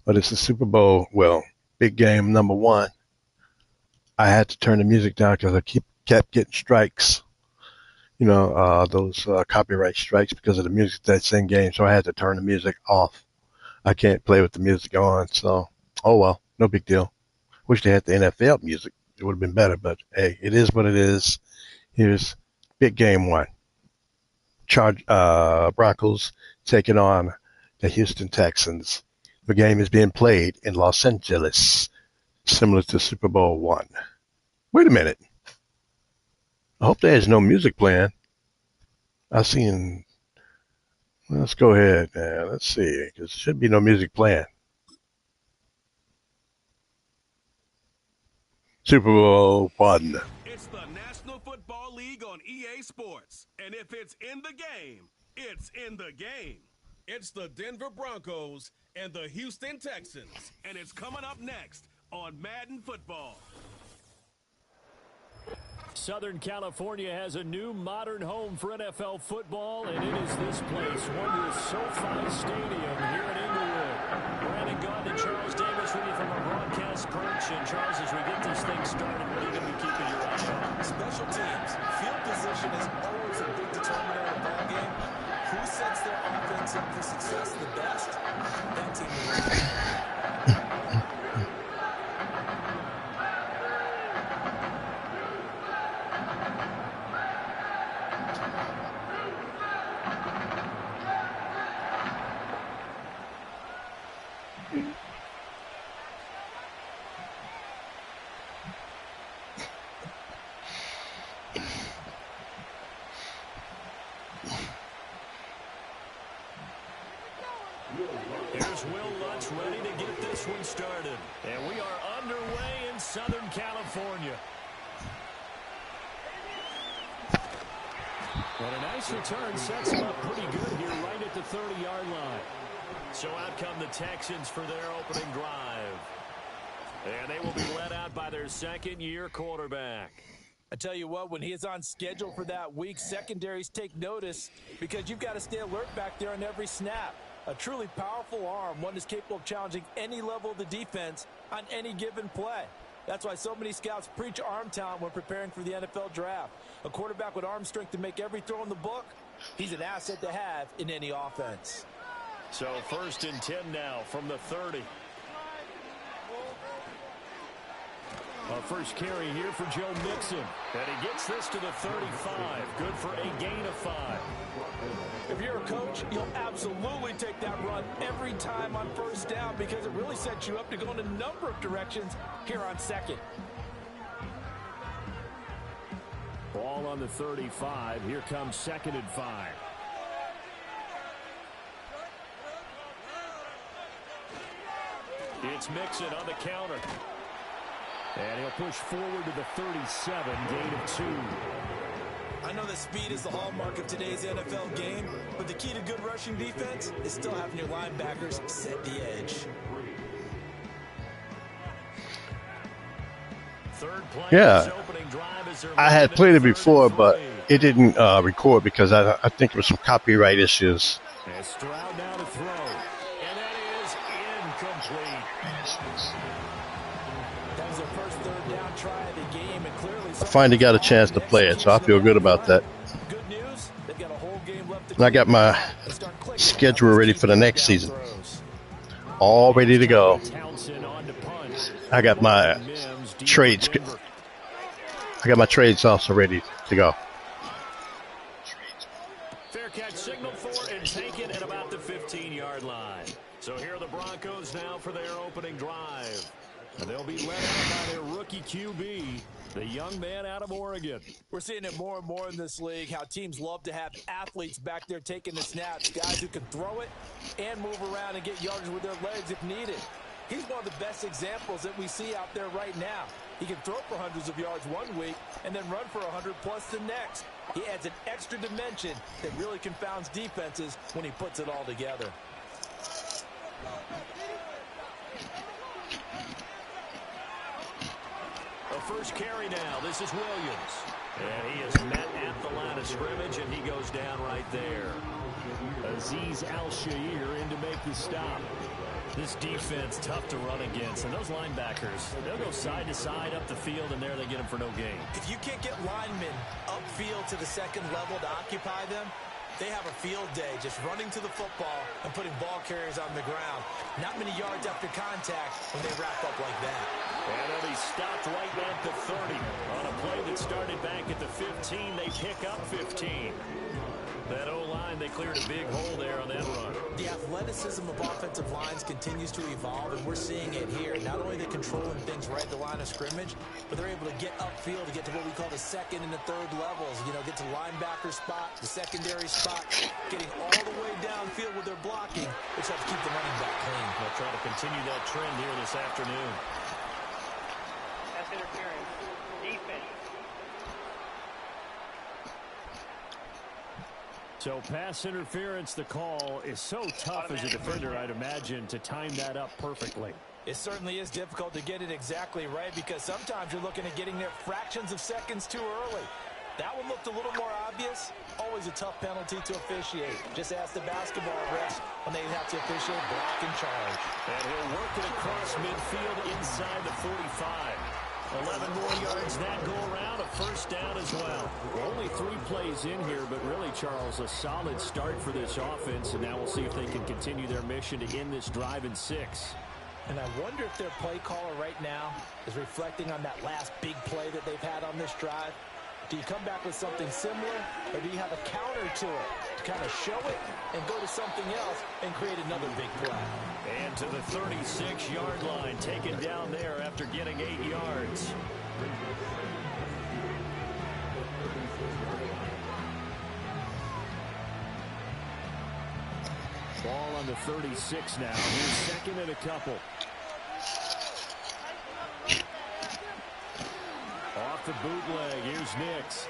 but it's the Super Bowl. Well, big game number one. I had to turn the music down because kept getting strikes. Those copyright strikes because of the music that's in game. So I had to turn the music off. I can't play with the music on. So, oh well, no big deal. Wish they had the NFL music. It would have been better, but hey, it is what it is. Here's big game one. Broncos taking on the Houston Texans. The game is being played in Los Angeles, similar to Super Bowl one. Wait a minute. I hope there's no music playing. Let's go ahead and let's see, because there should be no music playing. Super Bowl one. It's the National Football League on EA Sports. And if it's in the game, it's in the game. It's the Denver Broncos and the Houston Texans. And it's coming up next on Madden Football. Southern California has a new modern home for NFL football, and it is this place, Wondrous SoFi Stadium here in Inglewood. Brandon Gaudin and Charles Davis with you from our broadcast perch. And Charles, as we get this thing started, what are you going to be keeping your eye on? Special teams. Field position is always a big determinant of a ball game. Who sets their offense up for success the best? That team will win. Here's Will Lutz ready to get this one started. And we are underway in Southern California. But a nice return sets them up pretty good here right at the 30-yard line. So out come the Texans for their opening drive. And they will be led out by their second-year quarterback. I tell you what, when he is on schedule for that week, secondaries take notice because you've got to stay alert back there on every snap. A truly powerful arm, one is capable of challenging any level of the defense on any given play. That's why so many scouts preach arm talent when preparing for the NFL draft. A quarterback with arm strength to make every throw in the book, he's an asset to have in any offense. So 1st and 10 now from the 30. A first carry here for Joe Mixon. And he gets this to the 35. Good for a gain of 5. If you're a coach, you'll absolutely take that run every time on first down because it really sets you up to go in a number of directions here on second. Ball on the 35. Here comes 2nd and 5. It's Mixon on the counter. And he'll push forward to the 37, gain of 2. I know that speed is the hallmark of today's NFL game, but the key to good rushing defense is still having your linebackers set the edge. Third play Yeah, I had played it before, but it didn't record because I think there was some copyright issues. And Stroud now to throw. And that is incomplete. That was their first third down try of the game, and clearly I finally got a chance to play it, so I feel good about that. Good news, they've got a whole game left to And I got my schedule ready for the next season. All ready to go. I got my trades. I got my trades also ready to go. Fair catch signal for and taken at about the 15-yard line. So here are the Broncos now for their opening drive. And they'll be led out by their rookie QB, the young man out of Oregon. We're seeing it more and more in this league, how teams love to have athletes back there taking the snaps, guys who can throw it and move around and get yardage with their legs if needed. He's one of the best examples that we see out there right now. He can throw for hundreds of yards one week and then run for 100-plus the next. He adds an extra dimension that really confounds defenses when he puts it all together. The first carry now. This is Williams. And he is met at the line of scrimmage, and he goes down right there. Azeez Al-Shaair in to make the stop. This defense tough to run against, and those linebackers, they'll go side to side up the field, and there they get them for no gain. If you can't get linemen upfield to the second level to occupy them, they have a field day just running to the football and putting ball carriers on the ground. Not many yards after contact when they wrap up like that. And then he stopped right at the 30. On a play that started back at the 15, they pick up 15. That O-line, they cleared a big hole there on that run. The athleticism of offensive lines continues to evolve, and we're seeing it here. Not only are they controlling things right at the line of scrimmage, but they're able to get upfield to get to what we call the second and the third levels. You know, get to linebacker spot, the secondary spot, getting all the way downfield with their blocking, which helps keep the running back clean. They'll try to continue that trend here this afternoon. That's interference. Defense. So pass interference, the call is so tough as a defender, I'd imagine, to time that up perfectly. It certainly is difficult to get it exactly right because sometimes you're looking at getting there fractions of seconds too early. That one looked a little more obvious. Always a tough penalty to officiate. Just ask the basketball refs when they have to officiate block and charge. And he'll work it across midfield inside the 45. 11 more yards that go around, a first down as well. Only 3 plays in here, but really, Charles, a solid start for this offense, and now we'll see if they can continue their mission to end this drive in 6. And I wonder if their play caller right now is reflecting on that last big play that they've had on this drive. Do you come back with something similar, or do you have a counter to it to kind of show it and go to something else and create another big play? And to the 36-yard line, taken down there after getting 8 yards. Ball on the 36 now. Here's second and a couple. Off the bootleg, here's Nix.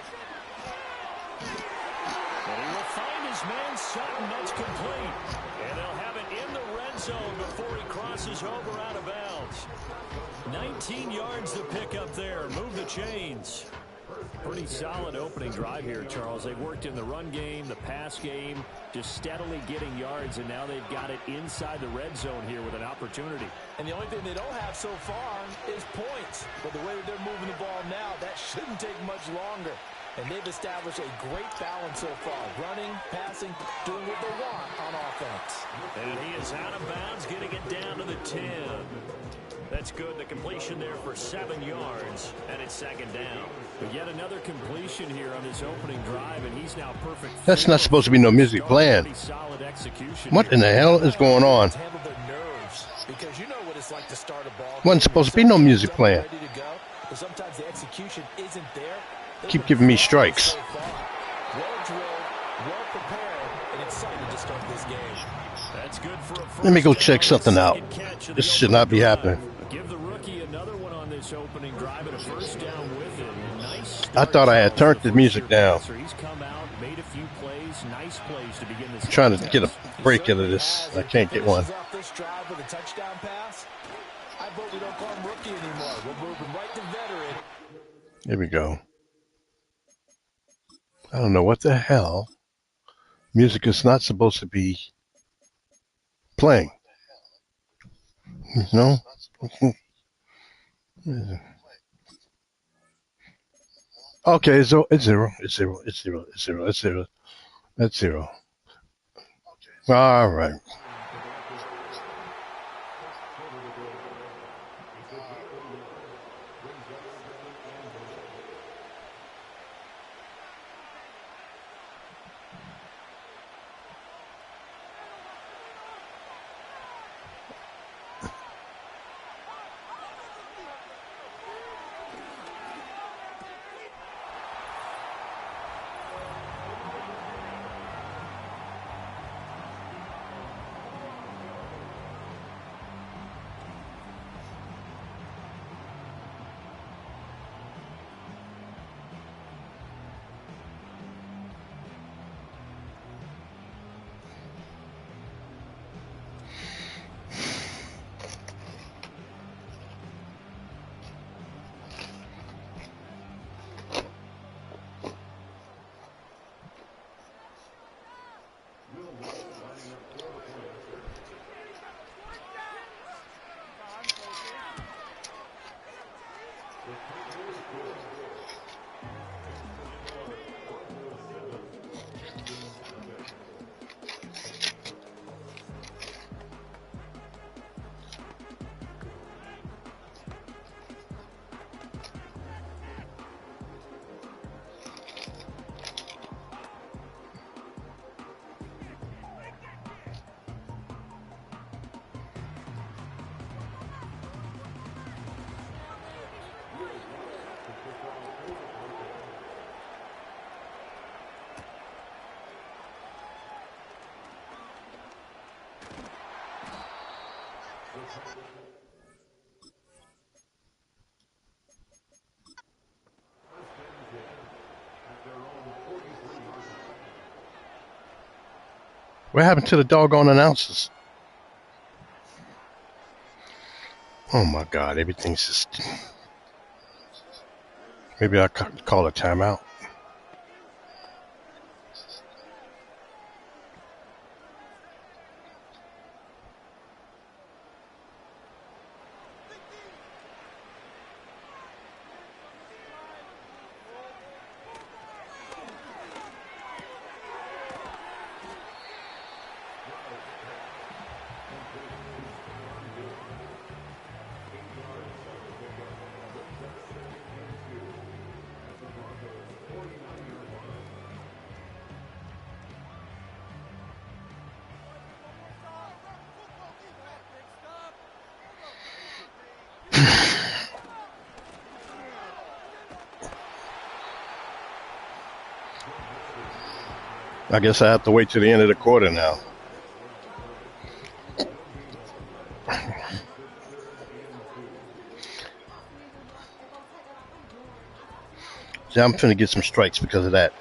And he will find his man Sutton. That's complete. And they'll have it in the red zone before he crosses over out of bounds. 19 yards to pick up there. Move the chains. Pretty solid opening drive here, Charles. They've worked in the run game, the pass game, just steadily getting yards, and now they've got it inside the red zone here with an opportunity. And the only thing they don't have so far is points. But the way that they're moving the ball now, that shouldn't take much longer. And they've established a great balance so far. Running, passing, doing what they want on offense. And he is out of bounds, getting it down to the 10. That's good. The completion there for 7 yards, and it's second down. But yet another completion here on this opening drive, and he's now perfect. That's not supposed to be no music playing. What in the hell is going on? Because you know what it's like to start a ball. Wasn't supposed to be no music playing. Sometimes the execution isn't there. Keep giving me strikes. Well drilled, well prepared, and excited to start this game. That's good for a Let me go check something out. This should not be happening. Give the rookie another one on this opening drive and a first down with it. Nice. I thought I had turned the music down. He's come out, made a few plays, nice plays to begin this. I'm trying to get a break out of this. I can't get one. This drive with a touchdown pass. I vote we don't call him rookie anymore. We're moving right to veteran. Here we go. I don't know what the hell. Music is not supposed to be playing. No? Okay, so it's zero. It's zero. It's zero. It's zero. It's zero. That's zero. All right. What happened to the doggone announcers? Oh my God, everything's just. Maybe I call a timeout. I guess I have to wait till the end of the quarter now. See, I'm finna get some strikes because of that.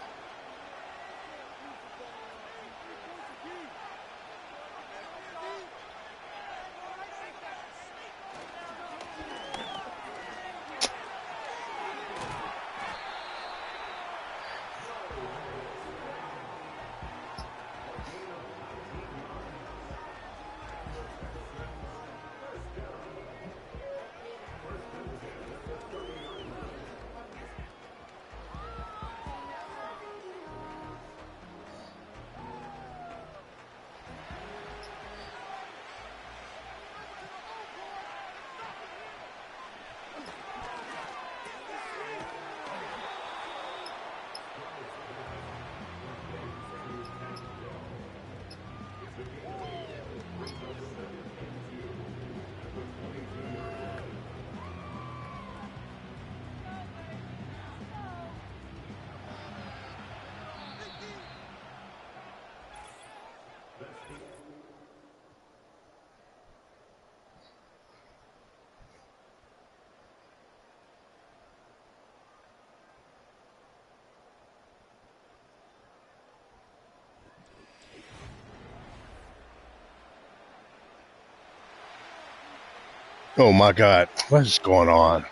Oh my God, what is going on?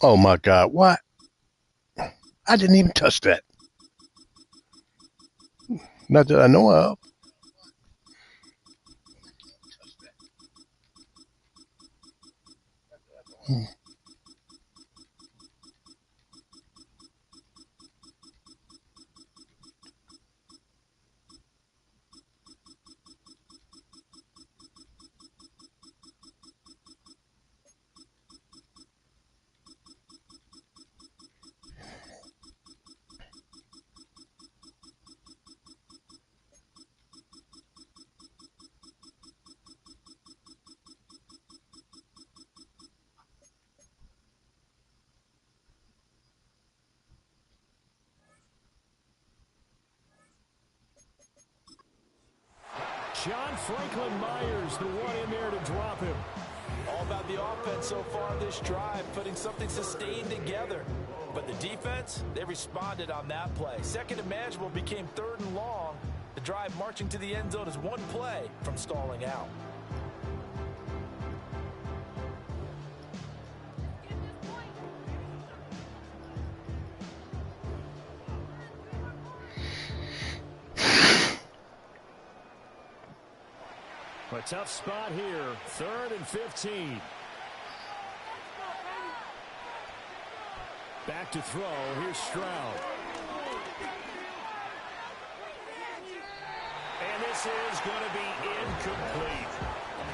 Oh my God, what? I didn't even touch that. Not that I know of. John Franklin Myers, the one in there to drop him. All about the offense so far this drive, putting something sustained together. But the defense, they responded on that play. Second and manageable became third and long. The drive marching to the end zone is one play from stalling out. A tough spot here. 3rd and 15. Back to throw. Here's Stroud. And this is going to be incomplete.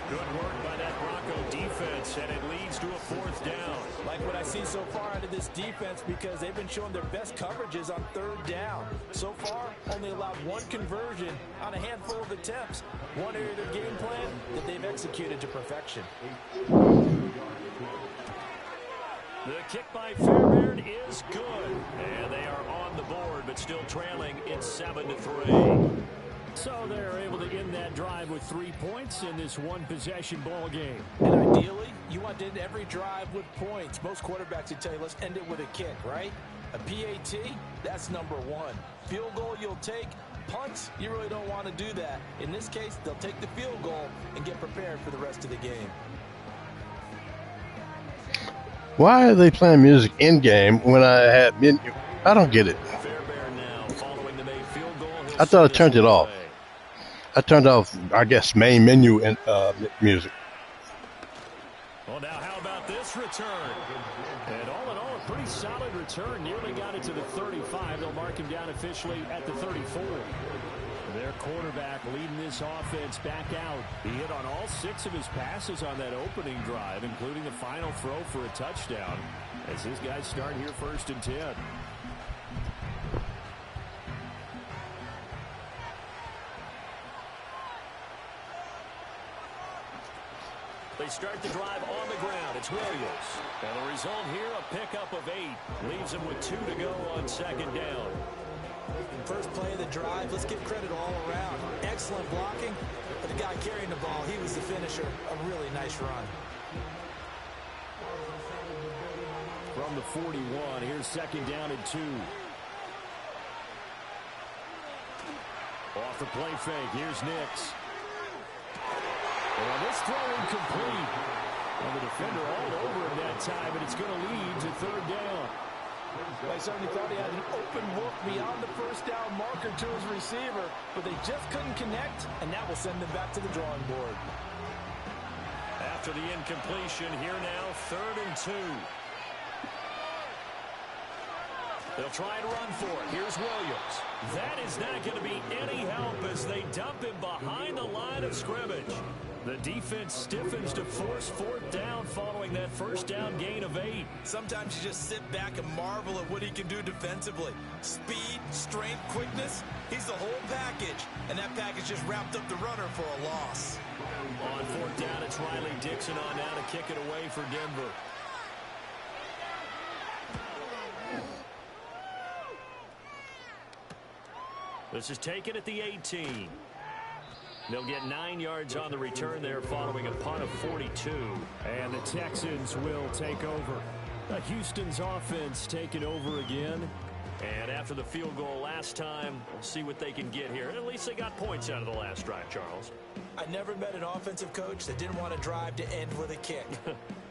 Good work by that Bronco defense, and it leads to a 4th down. Like what I see so far out of this defense, because they've been showing their best coverages on 3rd down. So far, only allowed one conversion on a handful of attempts. One area of their game plan that they've executed to perfection. The kick by Fairbairn is good. And they are on the board, but still trailing. It's 7-3. So they're able to end that drive with 3 points in this one-possession ball game. And ideally, you want to end every drive with points. Most quarterbacks would tell you, let's end it with a kick, right? A PAT, that's number 1. Field goal you'll take. Punts, you really don't want to do that. In this case, they'll take the field goal and get prepared for the rest of the game. Why are they playing music in game when I had menu? I don't get it. Fairbairn now following the made field goal. I thought I turned it off. I turned off, I guess, main menu and music. Well, now how about this return? And all in all, a pretty solid return. Nearly got it to the 35. They'll mark him down officially at the 34. Their quarterback leading this offense back out. He hit on all 6 of his passes on that opening drive, including the final throw for a touchdown. As his guys start here 1st and 10. They start the drive on the ground. It's Williams. And the result here, a pickup of 8. Leaves him with 2 to go on 2nd down. First play of the drive, let's give credit all around. Excellent blocking, but the guy carrying the ball, he was the finisher. A really nice run. From the 41, here's 2nd down and 2. Off the play fake, here's Nix. Well, this throw incomplete. And the defender all over him that time, and it's going to lead to 3rd down. They certainly thought he had an open look beyond the 1st down marker to his receiver, but they just couldn't connect, and that will send them back to the drawing board. After the incompletion, here now, 3rd and 2. They'll try to run for it. Here's Williams. That is not going to be any help as they dump him behind the line of scrimmage. The defense stiffens to force 4th down following that 1st down gain of 8. Sometimes you just sit back and marvel at what he can do defensively. Speed, strength, quickness, he's the whole package. And that package just wrapped up the runner for a loss. On 4th down, it's Riley Dixon on now to kick it away for Denver. This is taken at the 18. They'll get 9 yards on the return there following a punt of 42. And the Texans will take over. Houston's offense taking over again. And after the field goal last time, we'll see what they can get here. At least they got points out of the last drive, Charles. I never met an offensive coach that didn't want to drive to end with a kick.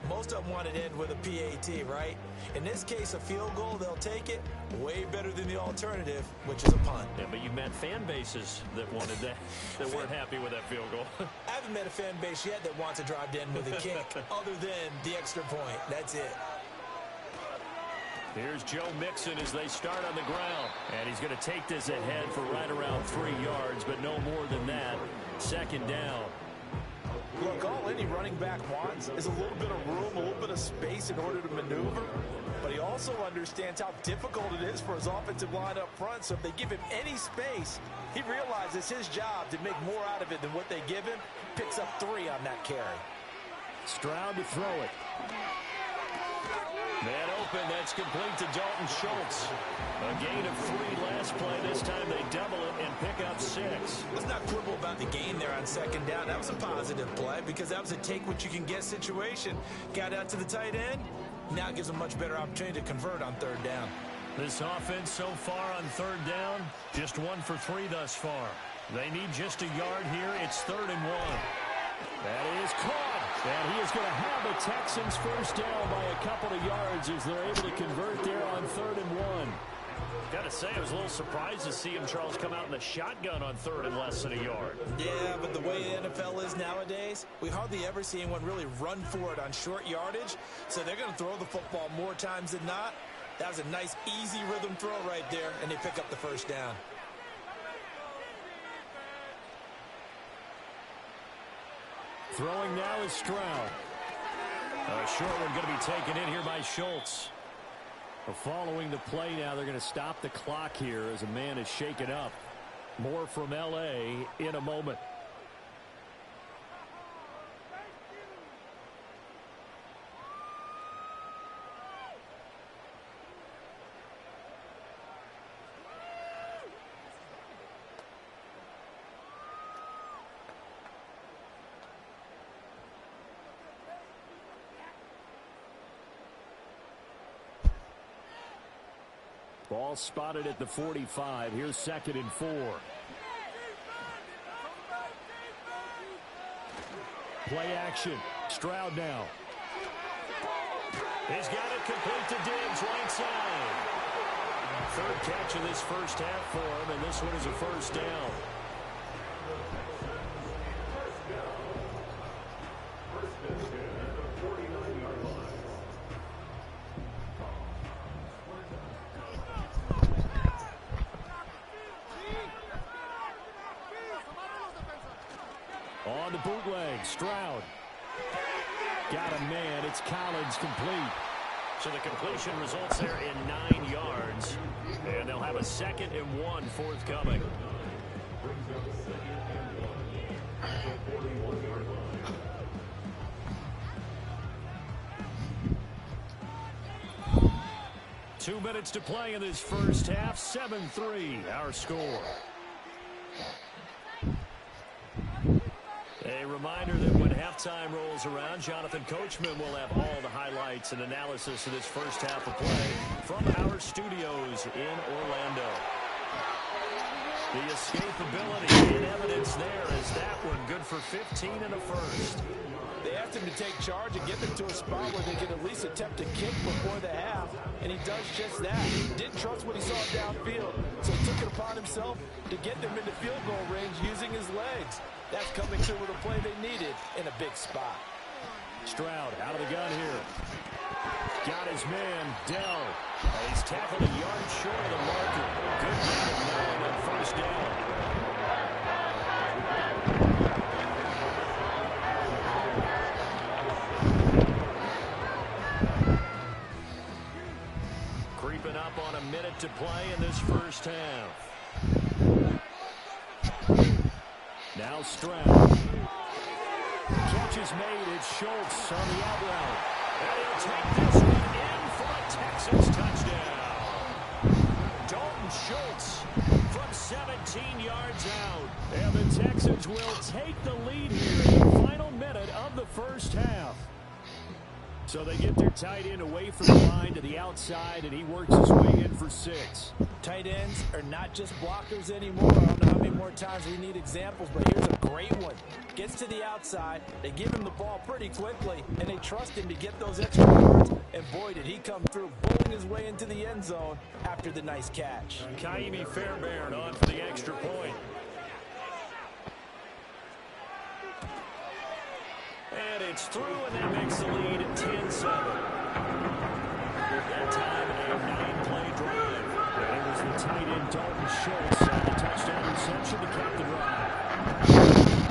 Most of them want to end with a PAT, right? In this case, a field goal, they'll take it. Way better than the alternative, which is a punt. Yeah, but you've met fan bases that wanted that weren't happy with that field goal. I haven't met a fan base yet that wants to drive to end with a kick, other than the extra point. That's it. Here's Joe Mixon as they start on the ground. And he's going to take this ahead for right around 3 yards, but no more than that. 2nd down. Look, all any running back wants is a little bit of room, a little bit of space in order to maneuver. But he also understands how difficult it is for his offensive line up front. So if they give him any space, he realizes his job to make more out of it than what they give him. Picks up 3 on that carry. Stroud to throw it. Man open. That's complete to Dalton Schultz. A gain of 3 last play. This time they double it and pick up 6. Let's not quibble about the gain there on second down. That was a positive play because that was a take-what-you-can-get situation. Got out to the tight end. Now it gives a much better opportunity to convert on third down. This offense so far on third down, just 1 for 3 thus far. They need just a yard here. It's 3rd and 1. That is caught. And he is going to have the Texans first down by a couple of yards as they're able to convert there on 3rd and 1. Got to say, I was a little surprised to see him, Charles, come out in the shotgun on 3rd and less than a yard. Yeah, but the way the NFL is nowadays, we hardly ever see anyone really run for it on short yardage. So they're going to throw the football more times than not. That was a nice, easy rhythm throw right there, and they pick up the first down. Throwing now is Stroud. A short one going to be taken in here by Schultz. Following the play now, they're going to stop the clock here as a man is shaken up. More from L.A. in a moment. Ball spotted at the 45. Here's 2nd and 4. Play action. Stroud now. He's got it complete to Diggs, right side. 3rd catch of this first half for him, and this one is a first down. On the bootleg, Stroud. Got a man. It's Collins complete. So the completion results there in 9 yards. And they'll have a 2nd and 1 forthcoming. Two minutes to play in this first half. 7-3, our score. A reminder that when halftime rolls around, Jonathan Coachman will have all the highlights and analysis of this first half of play from our studios in Orlando. The escapability in evidence there is that one good for 15 and a first. They asked him to take charge and get them to a spot where they could at least attempt to kick before the half, and he does just that. He didn't trust what he saw downfield, so he took it upon himself to get them into field goal range using his legs. That's coming through with a play they needed in a big spot. Stroud out of the gun here. Got his man, Dell. He's tackled a yard short of the marker. Good gain of 9 on first down. Creeping up on a minute to play in this first half. Now Stroud. Catch is made. It's Schultz on the out route. And he'll take this one in for a Texans touchdown. Dalton Schultz from 17 yards out. And the Texans will take the lead here in the final minute of the first half. So they get their tight end away from the line to the outside, and he works his way in for 6. Tight ends are not just blockers anymore. I don't know how many more times we need examples, but here's a great one. Gets to the outside, they give him the ball pretty quickly, and they trust him to get those extra yards. And boy, did he come through, bowling his way into the end zone after the nice catch. Kaimi Fairbairn on for the extra point. And it's through, and that makes the lead 10-7. That time, a 9-play drive. And it was the tight end Dalton Schultz on the touchdown reception to cap the drive.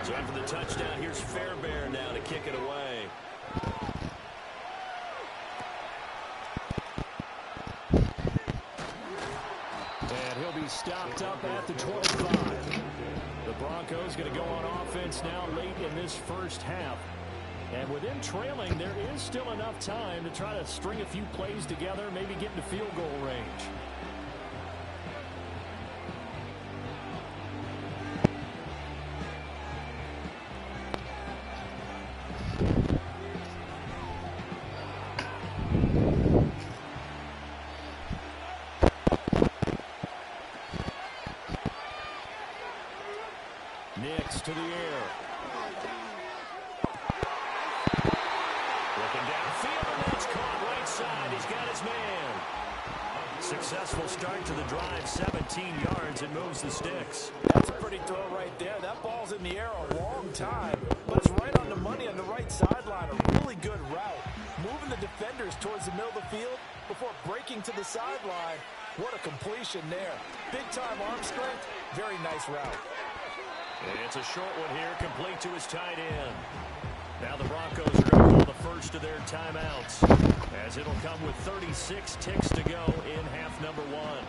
Time for the touchdown. Here's Fairbairn now to kick it away. Broncos going to go on offense now late in this first half. And with them trailing, there is still enough time to try to string a few plays together, maybe get into field goal range. Nix to the air. Looking downfield, and that's caught right side. He's got his man. Successful start to the drive, 17 yards, and moves the sticks. That's a pretty throw right there. That ball's in the air a long time, but it's right on the money on the right sideline. A really good route. Moving the defenders towards the middle of the field before breaking to the sideline. What a completion there. Big-time arm strength. Very nice route. It's a short one here, complete to his tight end. Now the Broncos are going to call the first of their timeouts, as it'll come with 36 ticks to go in half number one.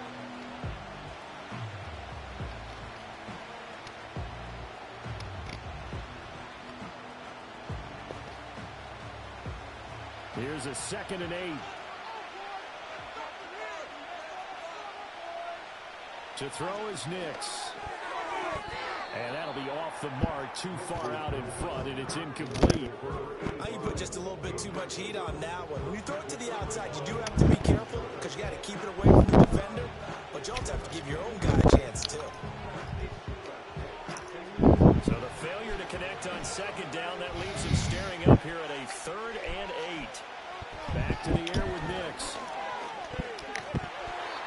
Here's a 2nd and 8. To throw is Nix. And that'll be off the mark, too far out in front, and it's incomplete. You put just a little bit too much heat on that one. When you throw it to the outside, you do have to be careful because you got to keep it away from the defender, but you also have to give your own guy a chance, too. So the failure to connect on 2nd down, that leaves him staring up here at a 3rd and 8. Back to the air with Nix.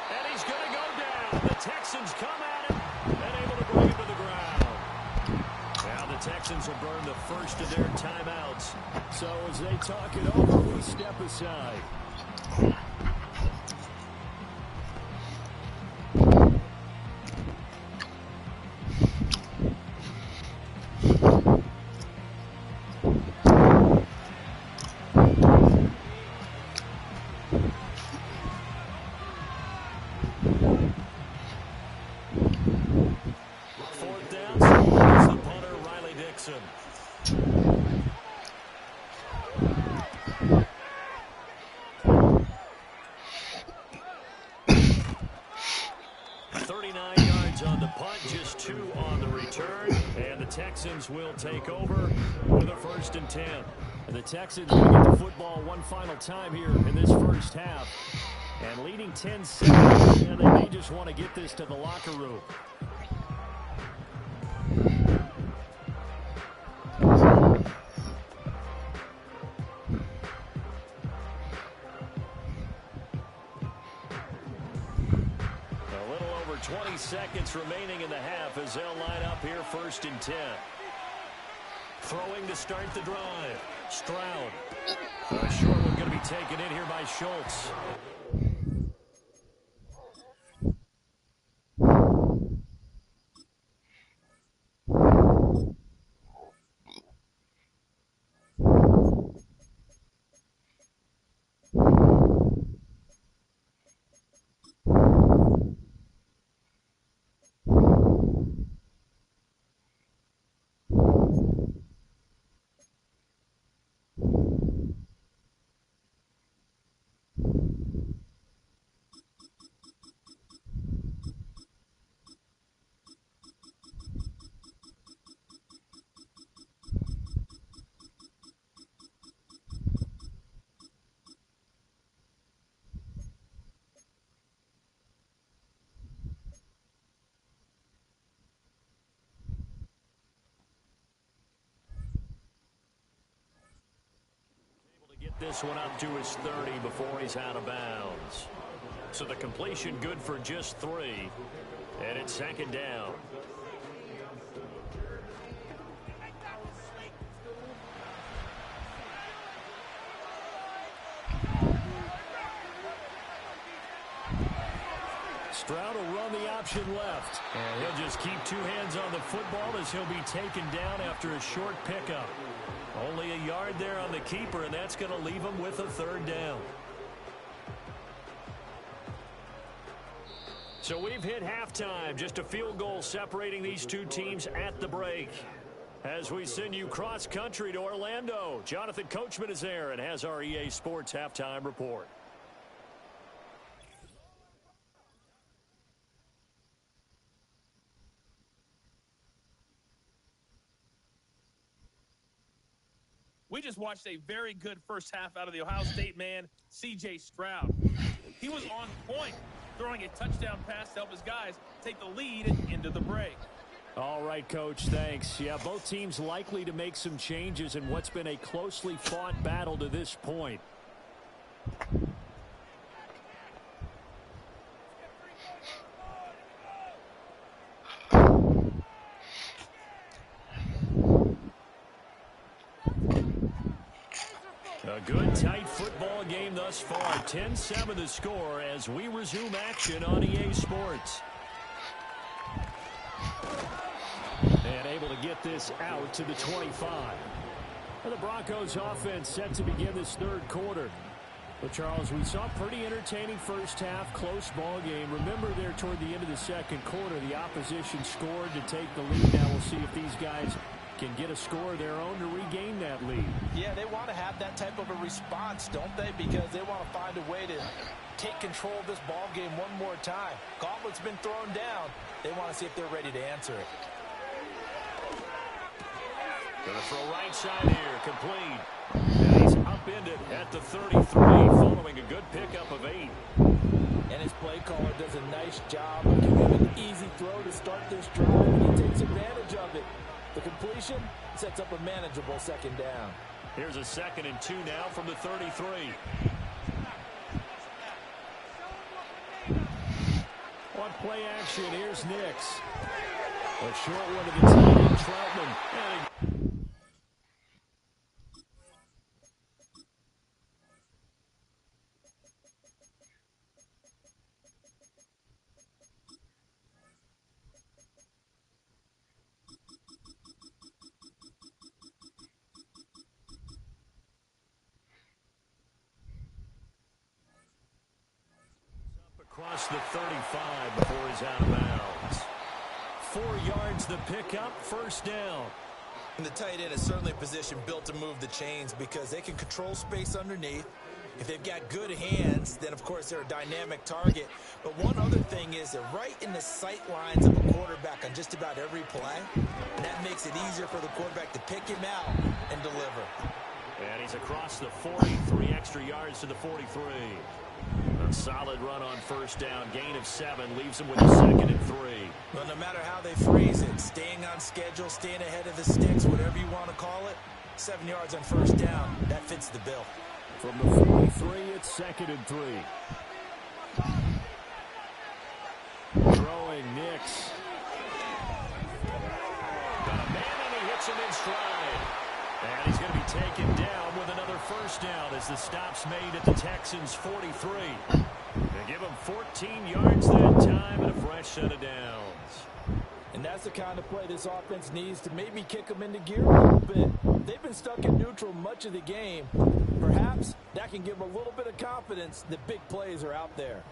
And he's going to go down. The Texans come at him and able to bring him to the ground. Now the Texans will burn the first of their timeouts. So as they talk it over, we step aside. Texans will take over with a 1st and 10. And the Texans will get the football one final time here in this first half. And leading 10-7, and they may just want to get this to the locker room. A little over 20 seconds remaining in the half as they'll line up here 1st and 10. Throwing to start the drive. Stroud. A short one going to be taken in here by Schultz. This one up to his 30 before he's out of bounds. So the completion good for just 3. And it's 2nd down. Stroud will run the option left. And he'll just keep 2 hands on the football as he'll be taken down after a short pickup. Only a yard there on the keeper, and that's going to leave him with a 3rd down. So we've hit halftime, just a field goal separating these two teams at the break. As we send you cross-country to Orlando, Jonathan Coachman is there and has our EA Sports halftime report. We just watched a very good first half out of the Ohio State man, C.J. Stroud. He was on point, throwing a touchdown pass to help his guys take the lead into the break. All right, Coach, thanks. Yeah, both teams likely to make some changes in what's been a closely fought battle to this point. A good, tight football game thus far. 10-7 the score as we resume action on EA Sports. And able to get this out to the 25. And the Broncos offense set to begin this third quarter. But, Charles, we saw a pretty entertaining first half, close ball game. Remember there toward the end of the second quarter, the opposition scored to take the lead. Now we'll see if these guys can get a score of their own to regain that lead. Yeah, they want to have that type of a response, don't they? Because they want to find a way to take control of this ball game one more time. Gauntlet's been thrown down. They want to see if they're ready to answer it. Gonna throw right side here, complete. And he's upended at the 33 following a good pickup of 8. And his play caller does a nice job of giving him an easy throw to start this drive, and he takes advantage of it. The completion sets up a manageable second down. Here's a 2nd and 2 now from the 33. On play action, here's Nix. A short one to the tight end, Troutman. Across the 35 before he's out of bounds. 4 yards the pickup, first down. And the tight end is certainly a position built to move the chains because they can control space underneath. If they've got good hands, then of course they're a dynamic target. But one other thing is they're right in the sight lines of a quarterback on just about every play. And that makes it easier for the quarterback to pick him out and deliver. And he's across the 43 extra yards to the 43. A solid run on first down. Gain of 7 leaves him with a 2nd and 3. Well, no matter how they phrase it, staying on schedule, staying ahead of the sticks, whatever you want to call it, 7 yards on first down, that fits the bill. From the 43, it's 2nd and 3. Throwing Nix. Got a man and he hits him in stride. And he's going to be taken down with another first down as the stop's made at the Texans' 43. They give him 14 yards that time and a fresh set of downs. And that's the kind of play this offense needs to maybe kick them into gear a little bit. They've been stuck in neutral much of the game. Perhaps that can give them a little bit of confidence that big plays are out there.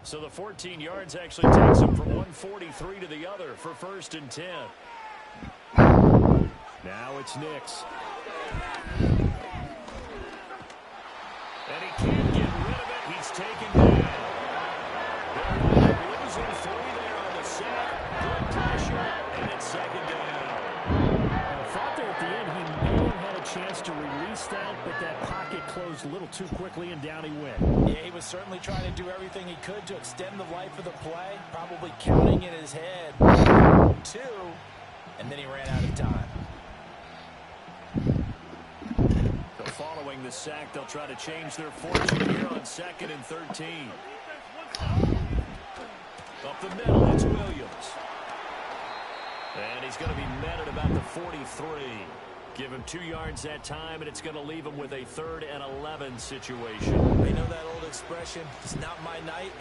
So the 14 yards actually takes them from 143 to the other for 1st and 10. Now it's Nix. And he can't get rid of it. He's taken down. They're losing 3 there on the sack. Good pressure, and it's 2nd down. I thought there at the end he may have had a chance to release that, but that pocket closed a little too quickly, and down he went. Yeah, he was certainly trying to do everything he could to extend the life of the play, probably counting in his head 2, and then he ran out of time. Following the sack, they'll try to change their fortune here on 2nd and 13. Up the middle, it's Williams. And he's going to be met at about the 43. Give him 2 yards that time, and it's going to leave him with a 3rd and 11 situation. You know that old expression, it's not my night?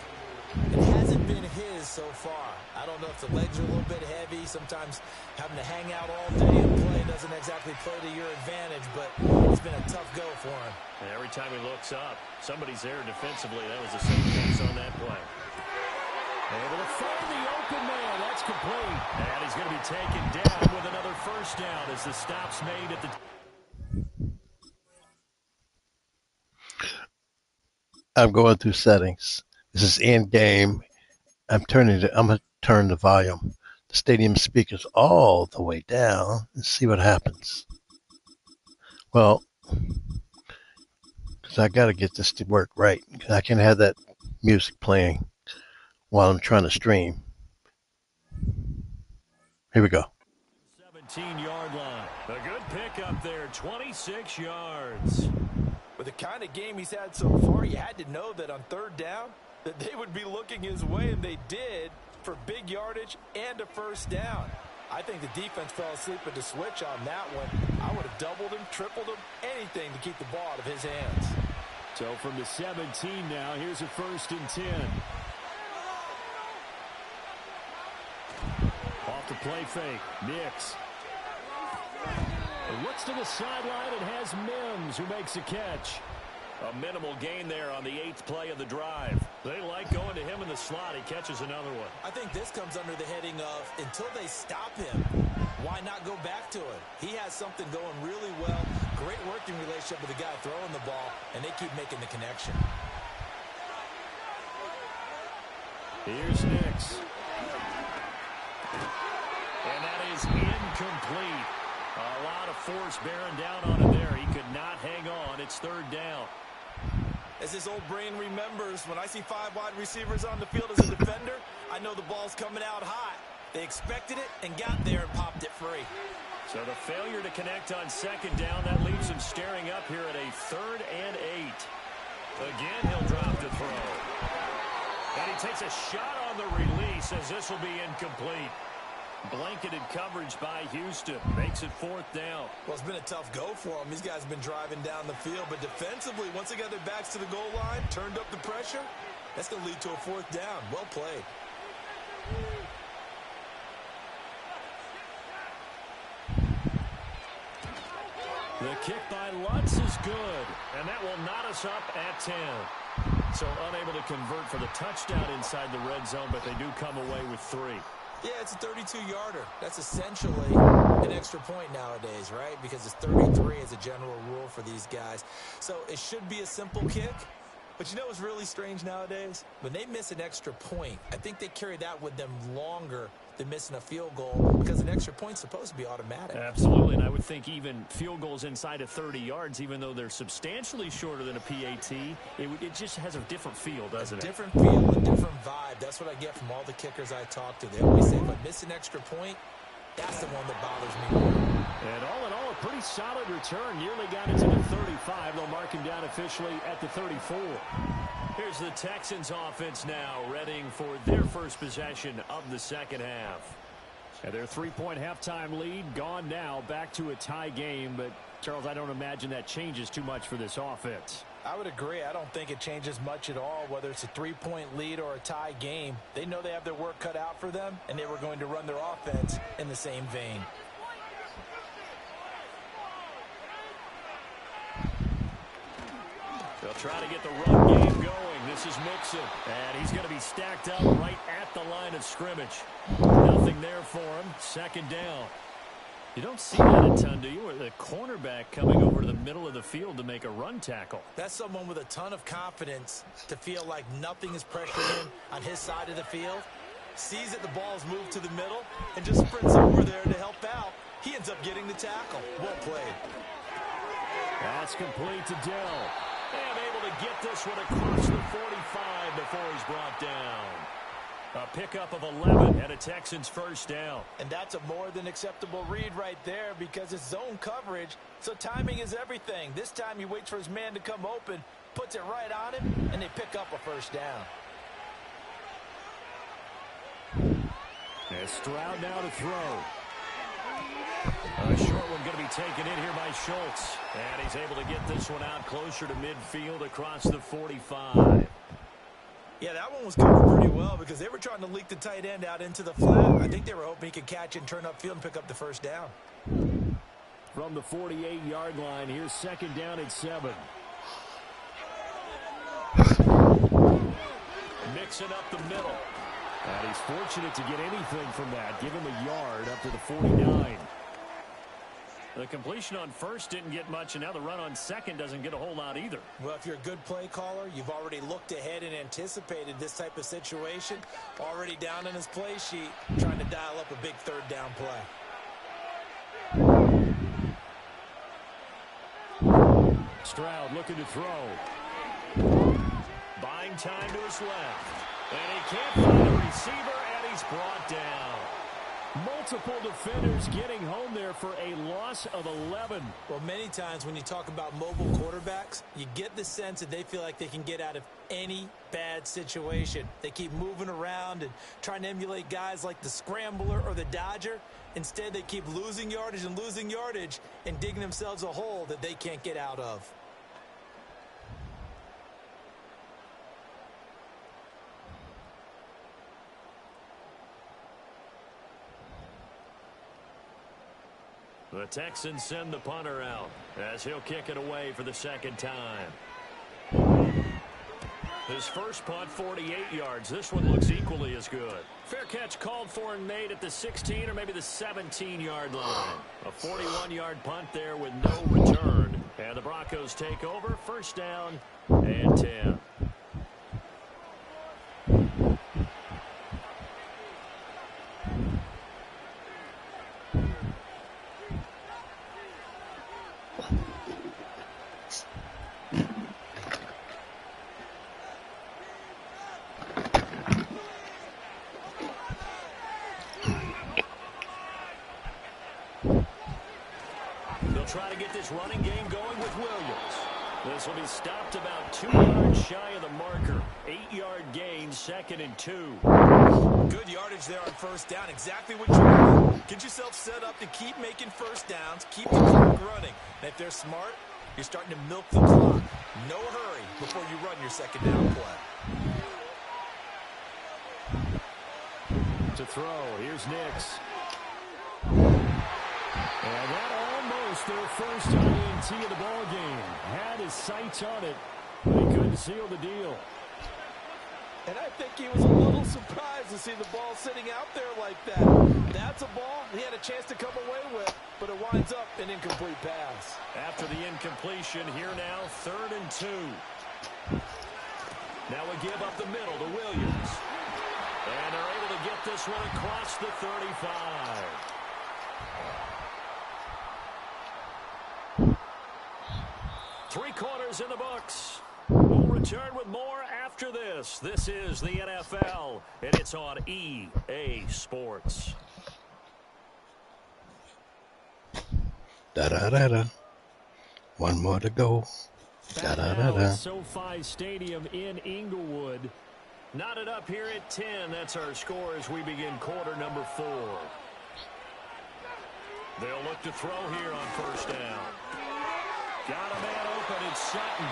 It hasn't been his so far. I don't know if the legs are a little bit heavy. Sometimes having to hang out all day and play doesn't exactly play to your advantage, but it's been a tough go for him. And every time he looks up, somebody's there defensively. That was the same case on that play. Able to find the open man. That's complete. And he's going to be taken down with another first down as the stop's made at the... I'm going through settings. This is end game. I'm going to turn the volume, the stadium speakers all the way down and see what happens. Well, because I got to get this to work right. I can't have that music playing while I'm trying to stream. Here we go. 17-yard line. A good pickup there, 26 yards. With the kind of game he's had so far, you had to know that on third down that they would be looking his way, and they did, for big yardage and a first down. I think the defense fell asleep at the switch on that one. I would have doubled him, tripled him, anything to keep the ball out of his hands. So from the 17 now, here's a 1st and 10. Off the play fake, Nix. Looks to the sideline and has Mims who makes a catch. A minimal gain there on the 8th play of the drive. They like going to him in the slot. He catches another one. I think this comes under the heading of, until they stop him, why not go back to it? He has something going really well. Great working relationship with the guy throwing the ball, and they keep making the connection. Here's Nix. And that is incomplete. A lot of force bearing down on him there. He could not hang on. It's 3rd down. As his old brain remembers, when I see 5 wide receivers on the field as a defender, I know the ball's coming out hot. They expected it and got there and popped it free. So the failure to connect on 2nd down, that leaves him staring up here at a 3rd and 8. Again, he'll drop the throw. And he takes a shot on the release as this will be incomplete. Blanketed coverage by Houston. Makes it 4th down. Well, it's been a tough go for them. These guys have been driving down the field. But defensively, once they got their backs to the goal line, turned up the pressure, that's going to lead to a 4th down. Well played. The kick by Lutz is good. And that will knot us up at 10. So unable to convert for the touchdown inside the red zone, but they do come away with 3. Yeah, it's a 32-yarder. That's essentially an extra point nowadays, right? Because it's 33 as a general rule for these guys. So it should be a simple kick. But you know what's really strange nowadays? When they miss an extra point, I think they carry that with them longer than missing a field goal because an extra point's supposed to be automatic. Absolutely, and I would think even field goals inside of 30 yards, even though they're substantially shorter than a PAT, it just has a different feel, doesn't it? A different feel, a different vibe. That's what I get from all the kickers I talk to. They always say, if I miss an extra point, that's the one that bothers me more. And all in all, a pretty solid return. Nearly got it to the 35. They'll mark him down officially at the 34. Here's the Texans offense now, readying for their first possession of the 2nd half. And their 3-point halftime lead gone now, back to a tie game. But, Charles, I don't imagine that changes too much for this offense. I would agree. I don't think it changes much at all, whether it's a 3-point lead or a tie game. They know they have their work cut out for them, and they were going to run their offense in the same vein. They'll try to get the run game going. This is Mixon, and he's going to be stacked up right at the line of scrimmage. Nothing there for him. 2nd down. You don't see that a ton, do you? Or the cornerback coming over to the middle of the field to make a run tackle. That's someone with a ton of confidence to feel like nothing is pressuring him on his side of the field. Sees that the ball's moved to the middle and just sprints over there to help out. He ends up getting the tackle. Well played. That's complete to Dell. And able to get this one across the 45 before he's brought down. A pickup of 11 and a Texans first down. And that's a more than acceptable read right there because it's zone coverage, so timing is everything. This time he waits for his man to come open, puts it right on him, and they pick up a first down. And Stroud now to throw. A short one going to be taken in here by Schultz. And he's able to get this one out closer to midfield across the 45. Yeah, that one was covered pretty well because they were trying to leak the tight end out into the flat. I think they were hoping he could catch it and turn upfield and pick up the first down. From the 48-yard line, here's 2nd down at 7. Mixing up the middle. And he's fortunate to get anything from that. Give him a yard up to the 49. The completion on first didn't get much, and now the run on second doesn't get a whole lot either. Well, if you're a good play caller, you've already looked ahead and anticipated this type of situation. Already down in his play sheet, trying to dial up a big third down play. Stroud looking to throw. Buying time to his left. And he can't find a receiver, and he's brought down. Multiple defenders getting home there for a loss of 11. Well, many times when you talk about mobile quarterbacks, you get the sense that they feel like they can get out of any bad situation. They keep moving around and trying to emulate guys like the Scrambler or the Dodger. Instead, they keep losing yardage and digging themselves a hole that they can't get out of. The Texans send the punter out as he'll kick it away for the second time. His first punt, 48 yards. This one looks equally as good. Fair catch called for and made at the 16 or maybe the 17-yard line. A 41-yard punt there with no return. And the Broncos take over. First down and 10. Try to get this running game going with Williams. This will be stopped about 2 yards shy of the marker. 8-yard gain, 2nd and 2. Good yardage there on first down. Exactly what you want. Get yourself set up to keep making first downs, keep the clock running. And if they're smart, you're starting to milk the clock. No hurry before you run your second down play. To throw, here's Nix. And that almost their first INT of the ball game. Had his sights on it, but he couldn't seal the deal. And I think he was a little surprised to see the ball sitting out there like that. That's a ball he had a chance to come away with, but it winds up an incomplete pass. After the incompletion, here now, 3rd and 2. Now we give up the middle to Williams. And they're able to get this one across the 35. Three quarters in the books. We'll return with more after this. This is the NFL, and it's on EA Sports. Da-da-da-da. One more to go. Da-da-da-da. SoFi Stadium in Inglewood. Knotted up here at 10. That's our score as we begin quarter number 4. They'll look to throw here on first down. Got a man open, it's Sutton.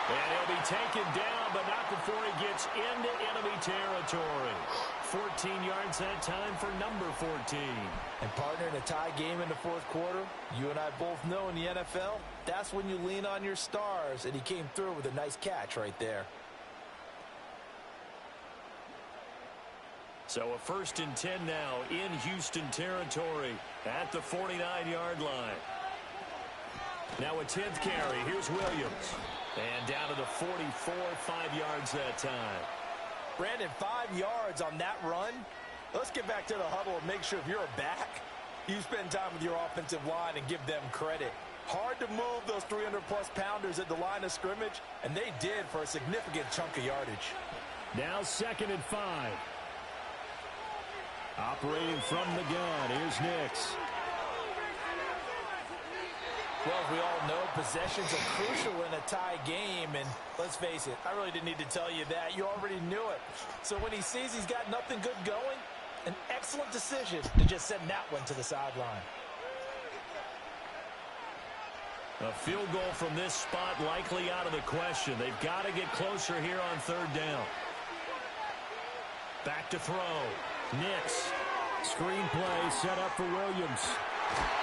And he'll be taken down, but not before he gets into enemy territory. 14 yards that time for number 14. And partner, in a tie game in the fourth quarter, you and I both know in the NFL, that's when you lean on your stars, and he came through with a nice catch right there. So a 1st and 10 now in Houston territory at the 49-yard line. Now a 10th carry. Here's Williams. And down to the 44, 5 yards that time. Brandon, 5 yards on that run. Let's get back to the huddle and make sure if you're a back, you spend time with your offensive line and give them credit. Hard to move those 300-plus pounders at the line of scrimmage, and they did for a significant chunk of yardage. Now 2nd and 5. Operating from the gun. Here's Nix. Well, as we all know, possessions are crucial in a tie game, and let's face it, I really didn't need to tell you that. You already knew it. So when he sees he's got nothing good going, an excellent decision to just send that one to the sideline. A field goal from this spot likely out of the question. They've got to get closer here on 3rd down. Back to throw. Nix. Screen play set up for Williams.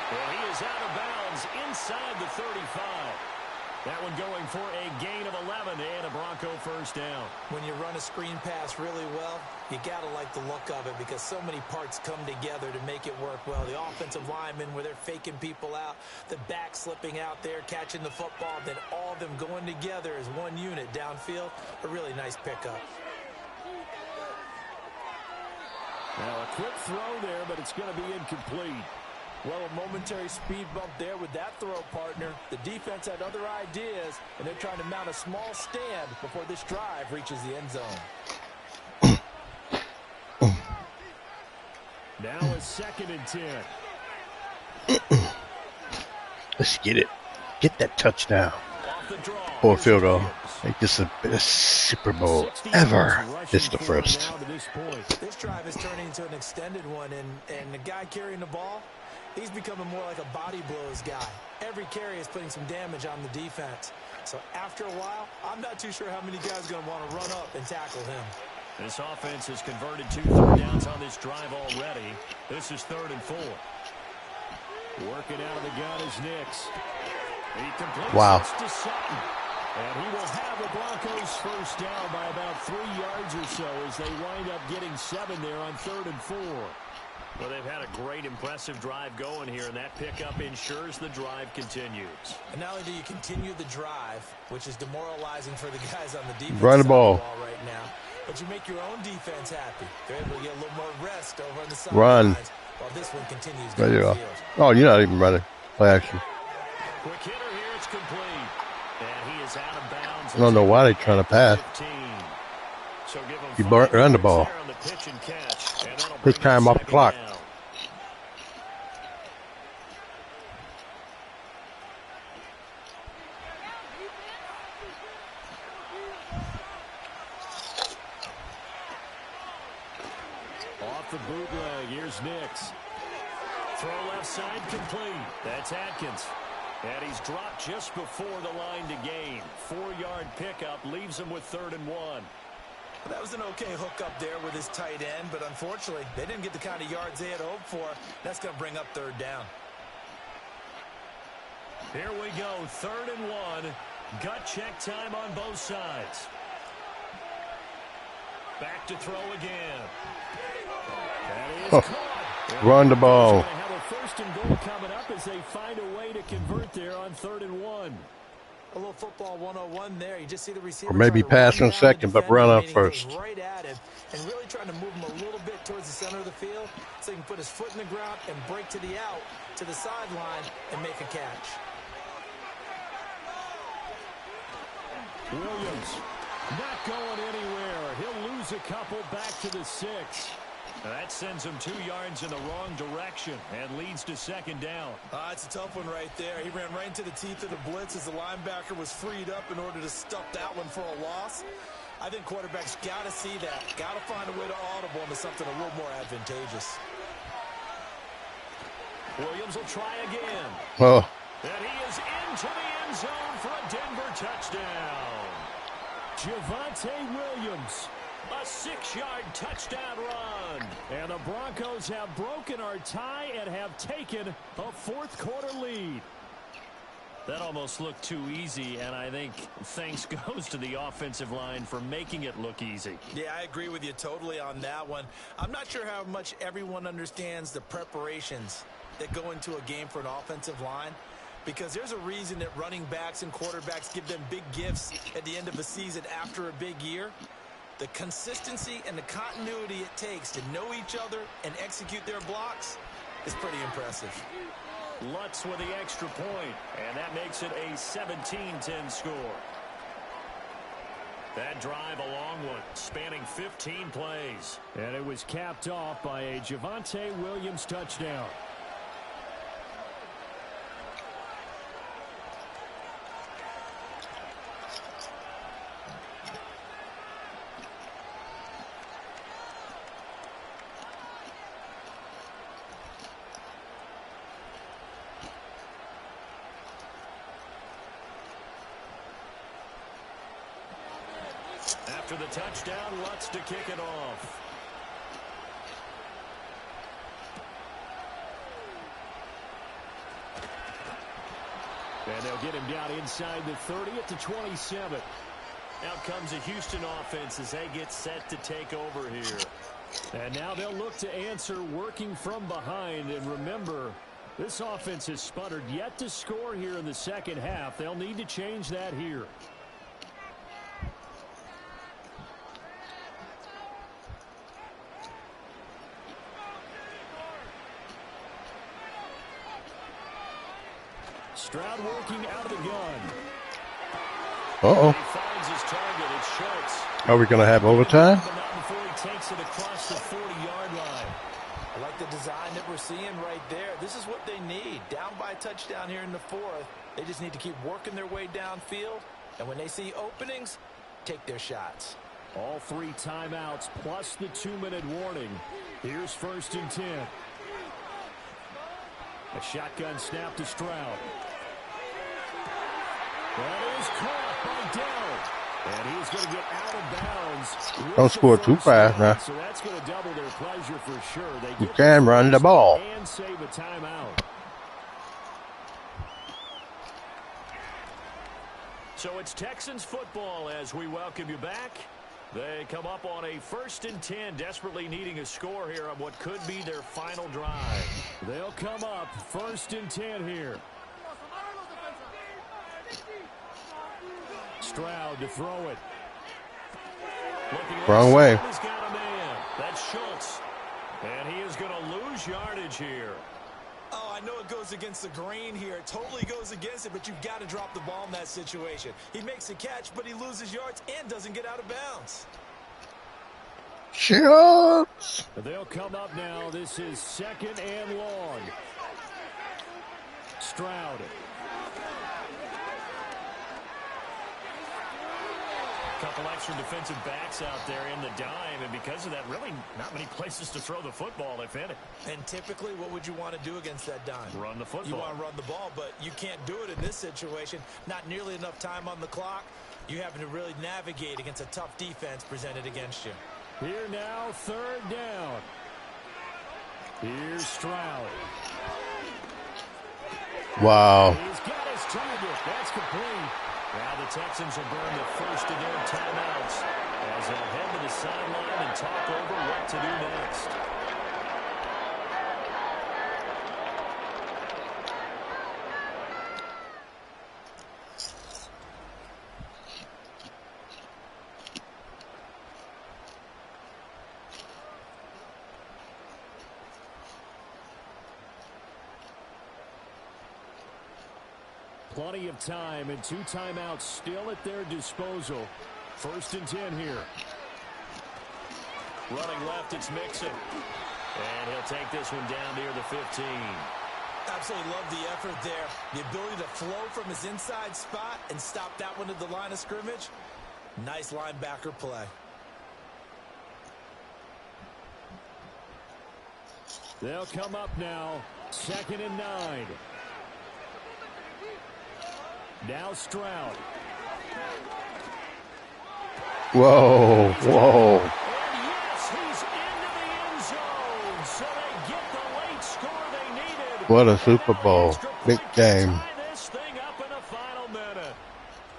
Well, he is out of bounds inside the 35. That one going for a gain of 11 and a Bronco first down. When you run a screen pass really well, you got to like the look of it because so many parts come together to make it work well. The offensive linemen where they're faking people out, the back slipping out there, catching the football, then all of them going together as one unit downfield. A really nice pickup. Now a quick throw there, but it's going to be incomplete. Well, a momentary speed bump there with that throw, partner. The defense had other ideas, and they're trying to mount a small stand before this drive reaches the end zone. Now a 2nd and 10. Let's get it. Get that touchdown. Off the draw. Or a field goal. Make this the best Super Bowl ever. It's the first. This drive is turning into an extended one, and the guy carrying the ball, he's becoming more like a body blows guy. Every carry is putting some damage on the defense. So after a while, I'm not too sure how many guys are going to want to run up and tackle him. This offense has converted 2 third downs on this drive already. This is 3rd and 4. Working out of the gun is Nix. He completes wow. To Sutton. And he will have the Broncos first down by about 3 yards or so as they wind up getting 7 there on 3rd and 4. Well, they've had a great, impressive drive going here, and that pickup ensures the drive continues. And not only do you continue the drive, which is demoralizing for the guys on the defense run the side ball of the ball right now, but you make your own defense happy. They're able to get a little more rest over on the side run while this one continues right there. downfield. Oh, you're not even running. Play action. Quick hitter here, it's complete. And he is out of bounds. I don't know why they're trying to pass. So give him You run the ball. on the pitch and catch, and that'll Quick bring time up off the clock. down. Off the bootleg, here's Nix. Throw left side complete. That's Atkins. And he's dropped just before the line to gain. 4-yard pickup leaves him with 3rd and 1. That was an okay hookup there with his tight end, but unfortunately, they didn't get the kind of yards they had hoped for. That's going to bring up 3rd down. Here we go, 3rd and 1. Gut check time on both sides. Back to throw again. That is caught. Run the ball. They're going to have a 1st and goal coming up as they find a way to convert there on 3rd and 1. A little football 101 there. You just see the receiver. Or maybe pass on 2nd, but run up first. Right at him and really trying to move him a little bit towards the center of the field so he can put his foot in the ground and break to the out, to the sideline, and make a catch. Williams not going anywhere. He'll lose a couple back to the 6. That sends him 2 yards in the wrong direction and leads to 2nd down. It's a tough one right there. He ran right into the teeth of the blitz as the linebacker was freed up in order to stuff that one for a loss. I think quarterbacks got to see that. Got to find a way to audible into something a little more advantageous. Williams will try again. Oh. And he is into the end zone for a Denver touchdown. Javonte Williams. A 6-yard touchdown run. And the Broncos have broken our tie and have taken a 4th quarter lead. That almost looked too easy, and I think thanks goes to the offensive line for making it look easy. Yeah, I agree with you totally on that one. I'm not sure how much everyone understands the preparations that go into a game for an offensive line, because there's a reason that running backs and quarterbacks give them big gifts at the end of a season after a big year. The consistency and the continuity it takes to know each other and execute their blocks is pretty impressive. Lutz with the extra point, and that makes it a 17-10 score. That drive a long one, spanning 15 plays. And it was capped off by a Javonte Williams touchdown. After the touchdown, Lutz to kick it off. And they'll get him down inside the 30 at the 27. Out comes the Houston offense as they get set to take over here. And now they'll look to answer working from behind. And remember, this offense has sputtered yet to score here in the second half. They'll need to change that here. Stroud working out of the gun. Uh-oh. He finds his target. It's Schultz. Are we going to have overtime? But not before he takes it across the 40-yard line. I like the design that we're seeing right there. This is what they need. Down by a touchdown here in the fourth. They just need to keep working their way downfield. And when they see openings, take their shots. All 3 timeouts plus the 2-minute warning. Here's 1st and 10. A shotgun snap to Stroud. That is caught by Dell. And he's going to get out of bounds. Don't score too fast now. So that's going to double their pleasure for sure. They You can run the ball. and save a timeout. So it's Texans football as we welcome you back. They come up on a 1st and 10, desperately needing a score here on what could be their final drive. They'll come up 1st and 10 here. Stroud to throw it. Wrong way. He's got a man. That's Schultz. And he is going to lose yardage here. Oh, I know it goes against the grain here. It totally goes against it, but you've got to drop the ball in that situation. He makes a catch, but he loses yards and doesn't get out of bounds. Shots. They'll come up now. This is 2nd and long. Stroud. Couple extra defensive backs out there in the dime, and because of that, really not many places to throw the football, if any. And typically, what would you want to do against that dime? Run the football. You want to run the ball, but you can't do it in this situation. Not nearly enough time on the clock. You having to really navigate against a tough defense presented against you. Here now, 3rd down. Here's Stroud. Wow. He's got his target. That's complete. Now the Texans will burn the first of their timeouts as they'll head to the sideline and talk over what to do next. Plenty of time and 2 timeouts still at their disposal. 1st and 10 here. Running left, it's Mixon. And he'll take this one down near the 15. Absolutely love the effort there. The ability to flow from his inside spot and stop that one at the line of scrimmage. Nice linebacker play. They'll come up now. 2nd and 9. Now Stroud. Whoa. Whoa. And yes, he's into the end zone. So they get the late score they needed. What a Super Bowl. Big game. Tie this thing up in the final minute.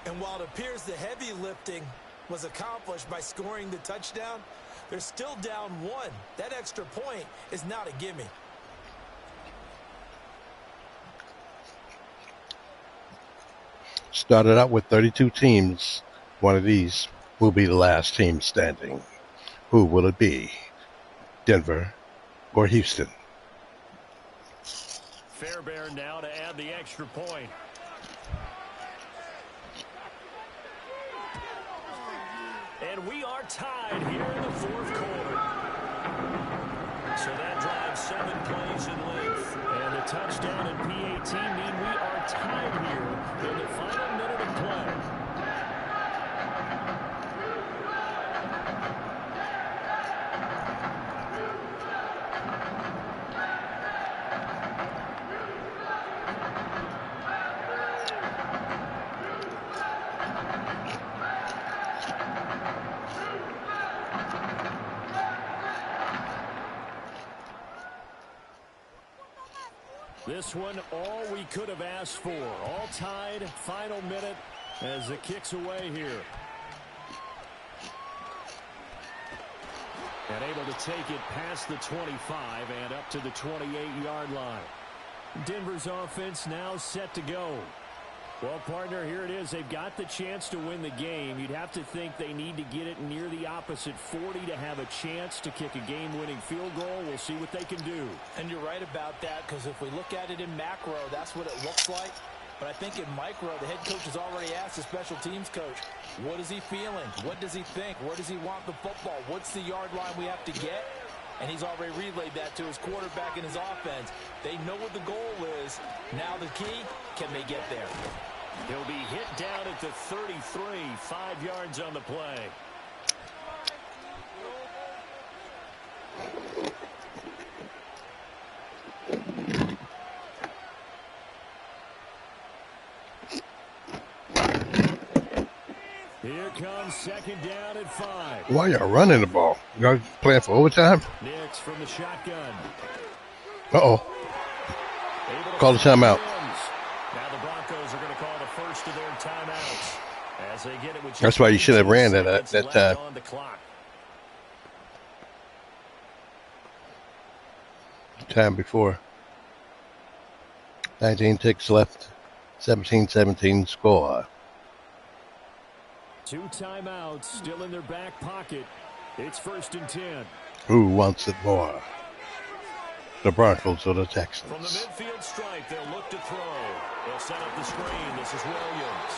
And while it appears the heavy lifting was accomplished by scoring the touchdown, they're still down 1. That extra point is not a gimme. Started out with 32 teams. One of these will be the last team standing. Who will it be? Denver or Houston? Fairbairn now to add the extra point. And we are tied here in the 4th quarter. So that drives 7 plays in length. And the touchdown and PAT mean we are tied here in the final minute of play. This one, all we could have asked for. All tied, final minute as it kicks away here. And able to take it past the 25 and up to the 28-yard line. Denver's offense now set to go. Well, partner, here it is. They've got the chance to win the game. You'd have to think they need to get it near the opposite 40 to have a chance to kick a game-winning field goal. We'll see what they can do. And you're right about that, because if we look at it in macro, that's what it looks like. But I think in micro, the head coach has already asked the special teams coach, what is he feeling? What does he think? Where does he want the football? What's the yard line we have to get? And he's already relayed that to his quarterback and his offense. They know what the goal is. Now the key, can they get there? He'll be hit down at the 33, 5 yards on the play. Here comes second down at 5. Why y'all running the ball? Y'all playing for overtime? Nix from the shotgun. Uh-oh. Call the timeout. Now the Broncos are going to call the first of their timeouts as they get it with. That's why you should have ran that at that time. On the clock. Time before. 19 ticks left. 17-17 score. 2 timeouts still in their back pocket. It's 1st and 10. Who wants it more? The Broncos or the Texans? From the midfield stripe, they'll look to throw. They'll set up the screen. This is Williams.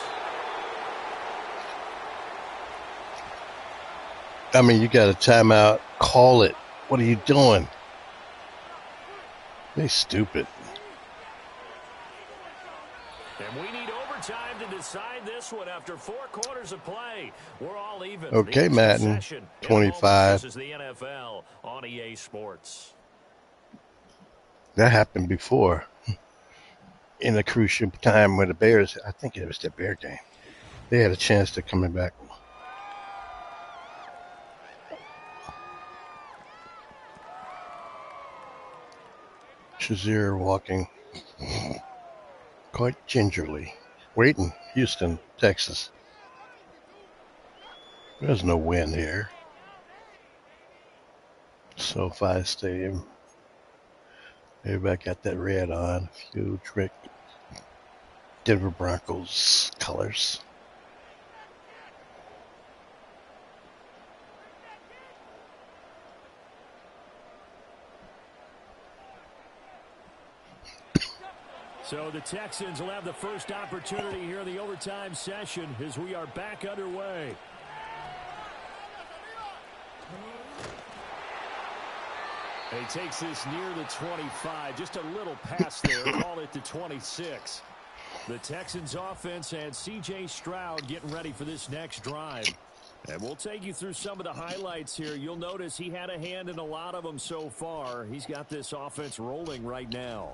I mean, you got a timeout. Call it. What are you doing? They stupid. And we need overtime to decide this one after 4 quarters of play. We're all even. Okay, Madden. 25. This is the NFL on EA Sports. That happened before. In a crucial time when the Bears, I think it was the Bear game, they had a chance to coming back. Shazier walking quite gingerly. Waiting, Houston, Texas. There's no wind here. SoFi Stadium. Everybody got that red on. A few trick. Denver Broncos colors. So the Texans will have the first opportunity here in the overtime session as we are back underway. He takes this near the 25. Just a little pass there. Call it the 26. The Texans offense and C.J. Stroud getting ready for this next drive. And we'll take you through some of the highlights here. You'll notice he had a hand in a lot of them so far. He's got this offense rolling right now.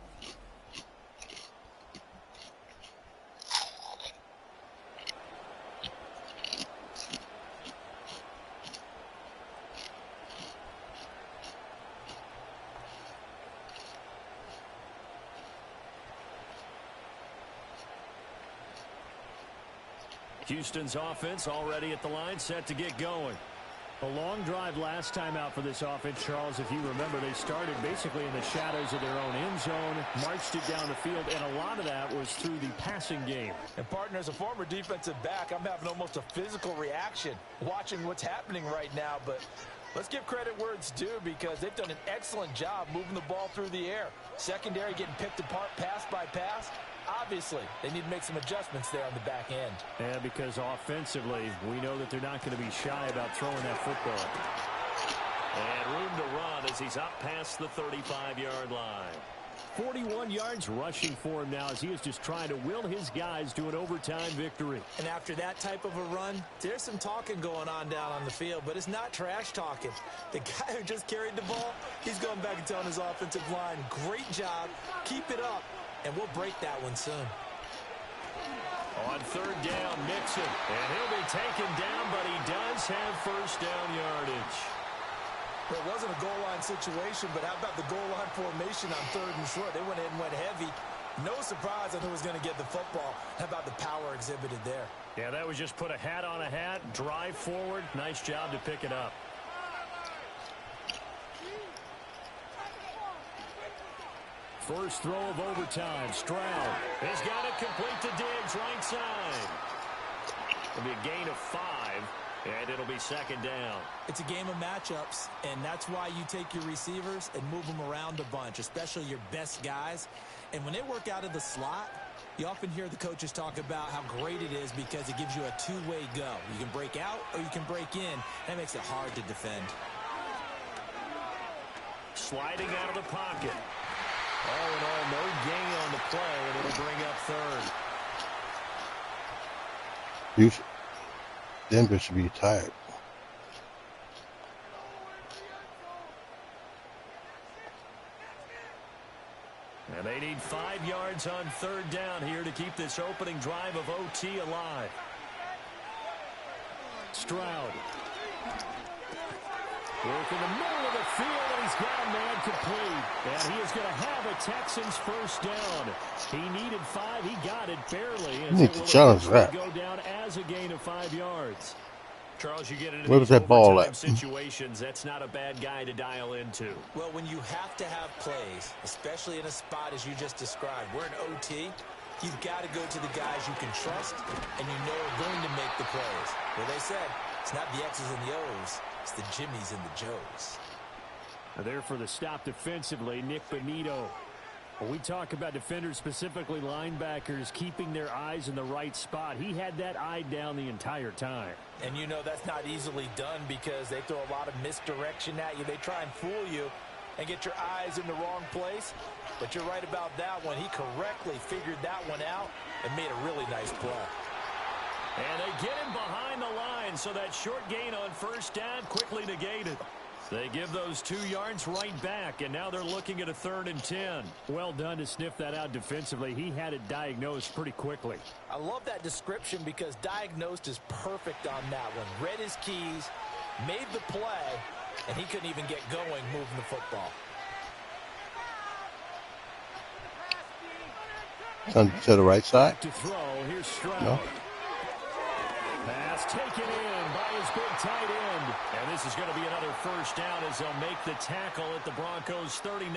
Houston's offense already at the line, set to get going. A long drive last time out for this offense, Charles. If you remember, they started basically in the shadows of their own end zone, marched it down the field, and a lot of that was through the passing game. And, partner, as a former defensive back, I'm having almost a physical reaction watching what's happening right now. But let's give credit where it's due, because they've done an excellent job moving the ball through the air. Secondary getting picked apart pass by pass. Obviously, they need to make some adjustments there on the back end. Yeah, because offensively, we know that they're not going to be shy about throwing that football. And room to run as he's up past the 35-yard line. 41 yards rushing for him now as he is just trying to will his guys to an overtime victory. And after that type of a run, there's some talking going on down on the field, but it's not trash talking. The guy who just carried the ball, he's going back and telling his offensive line, great job, keep it up. And we'll break that one soon. On 3rd down, Mixon. And he'll be taken down, but he does have first down yardage. Well, it wasn't a goal line situation, but how about the goal line formation on 3rd and short? They went ahead and went heavy, No surprise on who was going to get the football. How about the power exhibited there? Yeah, that was just put a hat on a hat, drive forward. Nice job to pick it up. First throw of overtime. Stroud has got it complete to Diggs, right side. It'll be a gain of 5, and it'll be second down. It's a game of matchups, and that's why you take your receivers and move them around a bunch, especially your best guys. And when they work out of the slot, you often hear the coaches talk about how great it is because it gives you a two-way go. You can break out or you can break in. That makes it hard to defend. Sliding out of the pocket. All in all, no gain on the play, and it'll bring up third. Denver should be tired. And they need 5 yards on third down here to keep this opening drive of OT alive. Stroud. Work in the middle of the field, and he's got a man complete. And he is going to have a Texans first down. He needed 5. He got it barely. You need to challenge that. Go down as a gain of 5 yards. Charles, you get into Where was that ball at? situations. That's not a bad guy to dial into. Well, when you have to have plays, especially in a spot as you just described, we're in OT, you've got to go to the guys you can trust and you know are going to make the plays. Well, they said it's not the X's and the O's, it's the Jimmies and the Joes. There for the stop defensively, Nick Bonito. When we talk about defenders, specifically linebackers, keeping their eyes in the right spot, he had that eye down the entire time. And you know that's not easily done because they throw a lot of misdirection at you. They try and fool you and get your eyes in the wrong place. But you're right about that one. He correctly figured that one out and made a really nice play. And they get him behind the line, so that short gain on first down quickly negated. They give those 2 yards right back, and now they're looking at a 3rd and 10. Well done to sniff that out defensively. He had it diagnosed pretty quickly. I love that description because diagnosed is perfect on that one. Read his keys, made the play, and he couldn't even get going moving the football. To the right side? To throw, here's Stroud. No. Pass taken in by his big tight end. And this is going to be another first down as they'll make the tackle at the Broncos 39.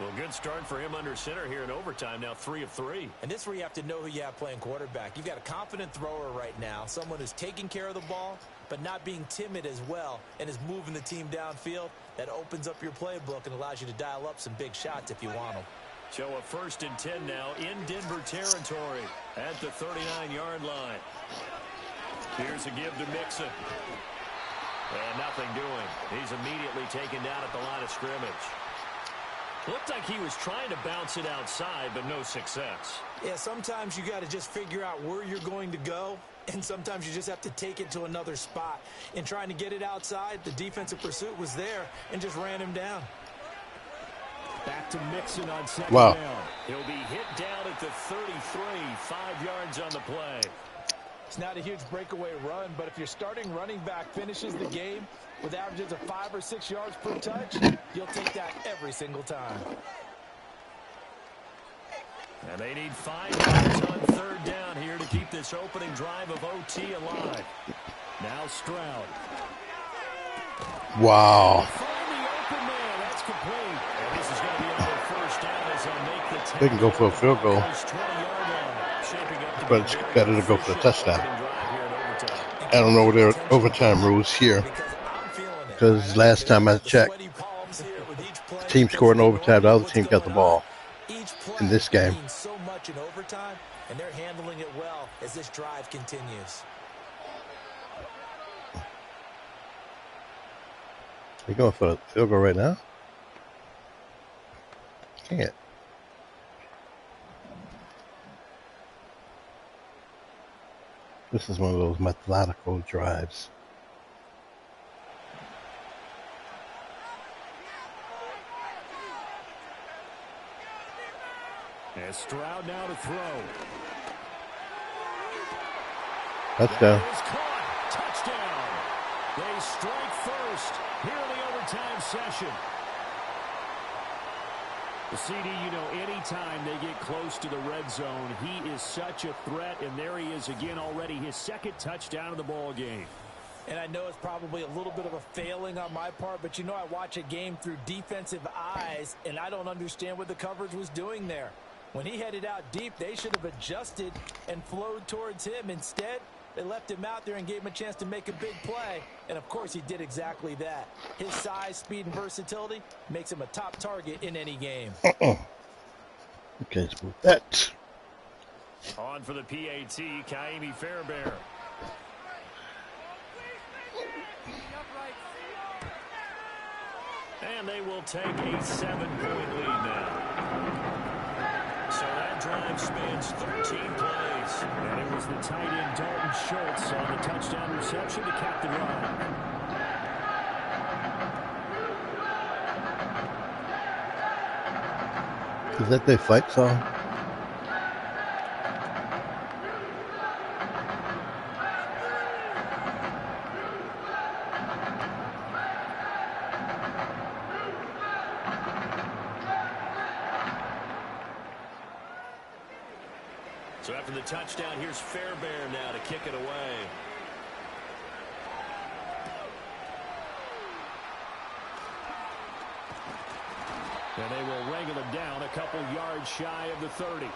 Well, good start for him under center here in overtime. Now 3 of 3. And this is where you have to know who you have playing quarterback. You've got a confident thrower right now, someone who's taking care of the ball, but not being timid as well, and is moving the team downfield. That opens up your playbook and allows you to dial up some big shots if you want them. So a 1st and 10 now in Denver territory at the 39-yard line. Here's a give to Mixon. And nothing doing. He's immediately taken down at the line of scrimmage. Looked like he was trying to bounce it outside, but no success. Yeah, sometimes you got to just figure out where you're going to go, and sometimes you just have to take it to another spot. In trying to get it outside, the defensive pursuit was there and just ran him down. Back to Mixon on second Wow. down. He'll be hit down at the 33, 5 yards on the play. It's not a huge breakaway run, but if your starting running back finishes the game with averages of 5 or 6 yards per touch, you'll take that every single time. And they need 5 yards on third down here to keep this opening drive of OT alive. Now Stroud. Wow. Find the open man. That's complete. And this is going to be another first down as they'll make the tackle. They can go for a field goal. 20-yard line. Shaping up to But be it's very better to go for the efficient touchdown. opening drive here in overtime. I don't know what their overtime rules here. Because last time I checked, the team scored in overtime, the other team got the ball in this game. Means so much in overtime, and they're handling it well as this drive continues. You going for a field goal right now? Can't. This is one of those methodical drives. And Stroud now to throw. Touchdown. That is caught. Touchdown. They strike first here in the overtime session. CD, you know, anytime they get close to the red zone, he is such a threat, and there he is again already, his second touchdown of the ball game. And I know it's probably a little bit of a failing on my part, but you know I watch a game through defensive eyes, and I don't understand what the coverage was doing there. When he headed out deep, they should have adjusted and flowed towards him. Instead, they left him out there and gave him a chance to make a big play. And, of course, he did exactly that. His size, speed, and versatility makes him a top target in any game. Okay, let's move that. On for the PAT, Kaimi Fairbairn. And they will take a 7-point lead now. So that drive spans 13 plays. And it was the tight end Dalton Schultz on the touchdown reception to cap the drive. Is that their fight song? So after the touchdown, here's Fairbairn now to kick it away. And they will wrangle him down a couple yards shy of the 30.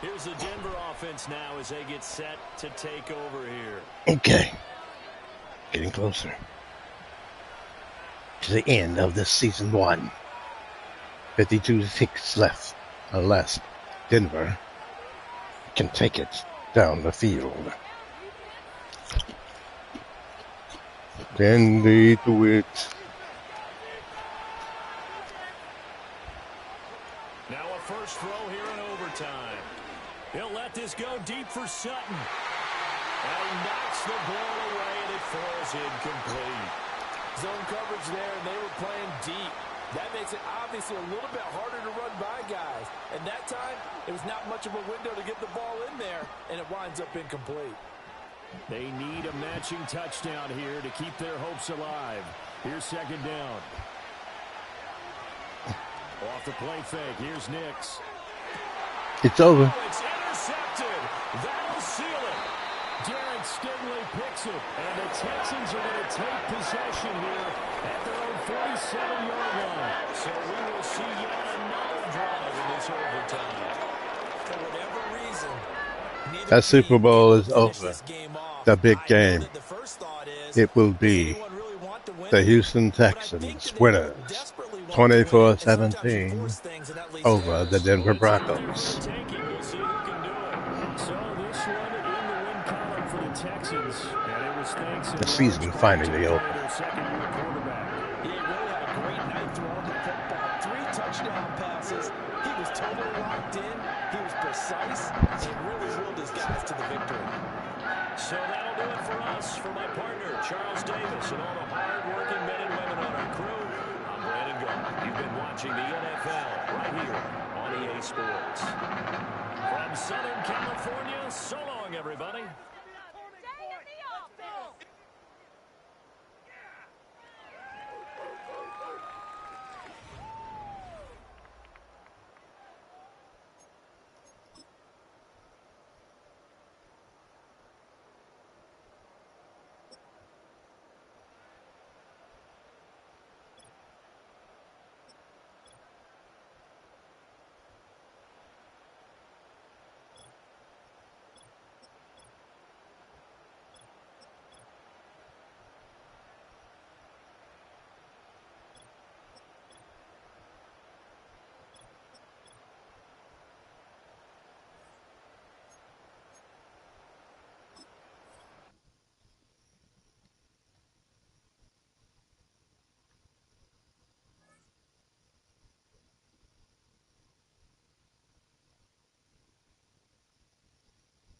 Here's the Denver offense now as they get set to take over here. Okay. Getting closer to the end of this season 1. 52-6 left. Unless Denver can take it down the field. Can they do it? Now a first throw here in overtime. He'll let this go deep for Sutton. And he knocks the ball away, and it falls incomplete. Zone coverage there, and they were playing deep. That makes it obviously a little bit harder to run by guys. And that time, it was not much of a window to get the ball in there, and it winds up incomplete. They need a matching touchdown here to keep their hopes alive. Here's second down. Off the play fake, here's Nix. It's over. Oh, it's intercepted. That'll seal it. Derek Stingley picks it, and the Texans are going to take possession here at their own 47-yard line. So we will see yet another drive in this overtime. For whatever reason, That Super Bowl is over. The big game. It will be the Houston Texans winners, 24-17 over the Denver Broncos. The season finally over. He really had a great night throwing the football. 3 touchdown passes. He was totally locked in. He was precise and really willed his guys to the victory. So that'll do it for us. For my partner, Charles Davis, and all the hard-working men and women on our crew, I'm Brandon Gault. You've been watching the NFL right here on EA Sports. From Southern California, so long, everybody.